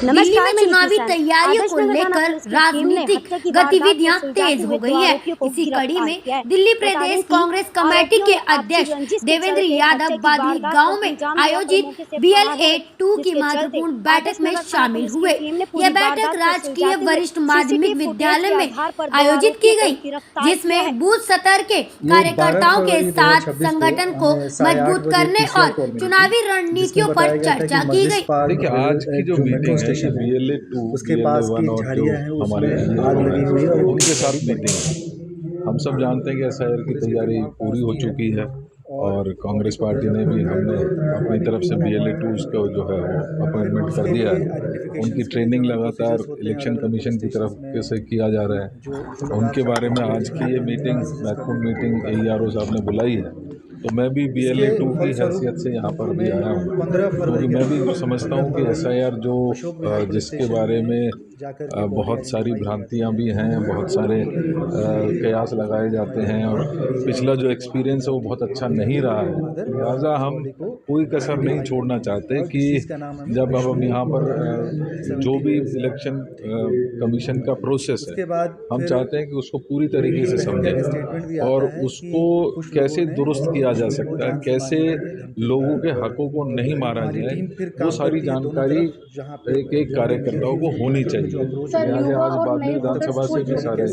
दिल्ली में चुनावी तैयारियों को लेकर राजनीतिक गतिविधियां तेज हो गई है। इसी कड़ी में दिल्ली प्रदेश कांग्रेस कमेटी के अध्यक्ष देवेंद्र यादव बादली गांव में आयोजित BLA 2 की महत्वपूर्ण बैठक में शामिल हुए। यह बैठक राजकीय वरिष्ठ माध्यमिक विद्यालय में आयोजित की गई, जिसमें बूथ स्तर के कार्यकर्ताओं के साथ संगठन को मजबूत करने और चुनावी रणनीतियों पर चर्चा की गई। देखिए, आज की जो मीटिंग है ये BLA 2 उसके पास की झाड़ियां हैं हमारे आग लगी हुई है, उनके साथ मीटिंग है। हम सब जानते हैं कि SIR की तैयारी पूरी हो चुकी है और कांग्रेस पार्टी ने भी हमने अपनी तरफ से BLA 2 को जो है वो अपॉइंटमेंट कर दिया है। उनकी ट्रेनिंग लगातार इलेक्शन कमीशन की तरफ से किया जा रहा है। उनके बारे में आज की ये मीटिंग, महत्वपूर्ण मीटिंग AERO साहब ने बुलाई है, तो मैं भी BLA 2 की हैसियत से यहाँ पर भी आया हूँ, क्योंकि मैं भी समझता हूँ कि SIR जो जिसके बारे में बहुत सारी भ्रांतियाँ भी हैं, बहुत सारे कयास लगाए जाते हैं और पिछला जो एक्सपीरियंस है वो बहुत अच्छा नहीं रहा है। लिहाजा हम कोई कसर नहीं छोड़ना चाहते कि जब अब हम यहाँ पर जो भी इलेक्शन कमीशन का प्रोसेस है, हम चाहते हैं कि उसको पूरी तरीके से समझें और उसको कैसे दुरुस्त किया जा सकता है, कैसे लोगों के हकों को नहीं मारा जाए, वो सारी जानकारी एक एक कार्यकर्ताओं को होनी चाहिए। लिहाजा आज बादली विधानसभा से भी सारे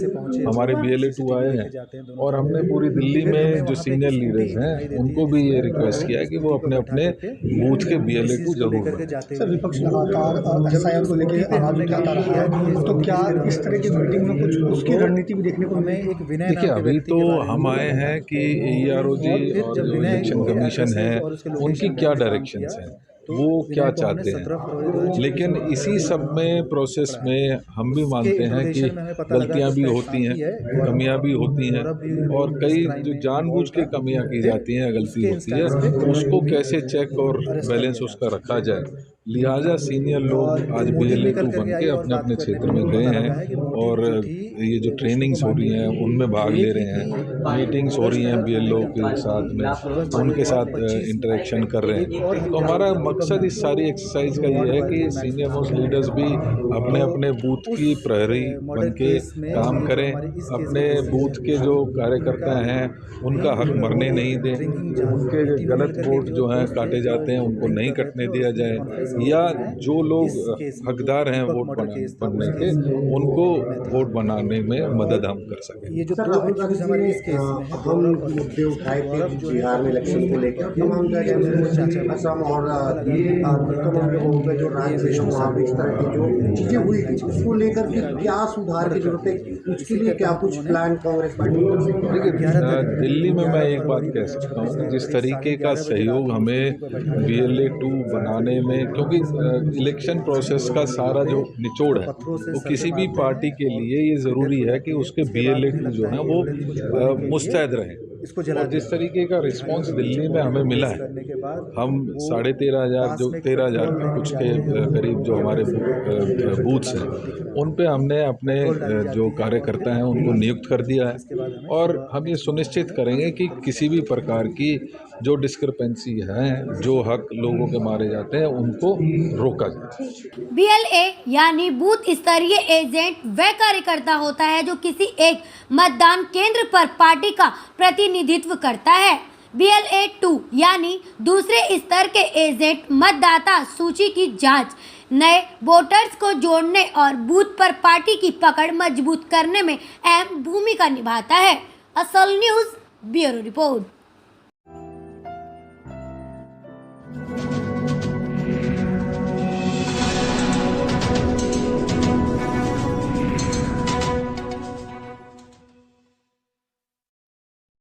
हमारे BLA 2 आए हैं और हमने पूरी दिल्ली में जो सीनियर लीडर्स हैं उनको भी ये रिक्वेस्ट किया है कि वो अपने अपने बूथ के BLA 2 जरूर बनाएं। सर, विपक्ष लगातार SIR को लेकर आवाज उठाता रहा है, तो क्या इस तरह की मीटिंग में कुछ उसकी रणनीति भी देखने को हमें एक विनय? देखिए, अभी तो हम आए हैं कि AERO जी और जो इलेक्शन कमीशन है उनकी क्या डायरेक्शंस हैं, वो क्या चाहते हैं, लेकिन इसी सब में प्रोसेस में हम भी मानते हैं कि गलतियां भी होती हैं, कमियां भी होती हैं और कई जो जानबूझ के कमियां की जाती हैं, गलती होती है, उसको कैसे चेक और बैलेंस उसका रखा जाए। लिहाजा सीनियर लोग आज BLA 2 बन के अपने अपने क्षेत्र में गए हैं और ये जो ट्रेनिंग्स हो रही हैं उनमें भाग ले रहे हैं, मीटिंग्स हो रही हैं BLO के साथ में, उनके साथ इंटरेक्शन कर रहे हैं। तो हमारा मकसद इस सारी एक्सरसाइज का ये है कि सीनियर मोस्ट लीडर्स भी अपने अपने बूथ की प्रहरी बन के काम करें, अपने बूथ के जो कार्यकर्ता हैं उनका हक मरने नहीं दें, उनके गलत वोट जो हैं काटे जाते हैं उनको नहीं कटने दिया जाए, या जो लोग हकदार हैं वोट बनने के उनको वोट बनाने में मदद हम कर सकें। ये जो हमारे इस केस में हम मुद्दे उठाए थे बिहार में इलेक्शन को लेकर, तमाम जगह असम और तमाम जगहों पे जो राज्य है वहाँ पे इस तरह की जो चीज़ें हुई थी उसको लेकर के क्या सुधार की जरूरत है, उसके लिए क्या कुछ प्लान कांग्रेस पार्टी कर सकती है? देखिए, दिल्ली में मैं एक बात कह सकता हूँ, जिस तरीके का सहयोग हमें BLA 2 बनाने में, क्योंकि इलेक्शन प्रोसेस का सारा जो निचोड़ है वो किसी भी पार्टी के लिए ये ज़रूरी है कि उसके BLA 2 जो है वो मुस्तैद रहें। और जिस तरीके का रिस्पांस दिल्ली में हमें मिला है, हम 13,500 जो 13,000 के कुछ के करीब जो हमारे बूथ्स हैं उन पे हमने अपने जो कार्यकर्ता हैं उनको नियुक्त कर दिया है और हम ये सुनिश्चित करेंगे कि किसी भी प्रकार की जो डिस्क्रिपेंसी है, जो हक लोगों के मारे जाते हैं, उनको रोका जाए। BLA यानी बूथ स्तरीय एजेंट वह कार्यकर्ता होता है जो किसी एक मतदान केंद्र पर पार्टी का प्रतिनिधित्व करता है। BLA 2 यानी दूसरे स्तर के एजेंट मतदाता सूची की जांच, नए वोटर्स को जोड़ने और बूथ पर पार्टी की पकड़ मजबूत करने में अहम भूमिका निभाता है। असल न्यूज़ ब्यूरो रिपोर्ट।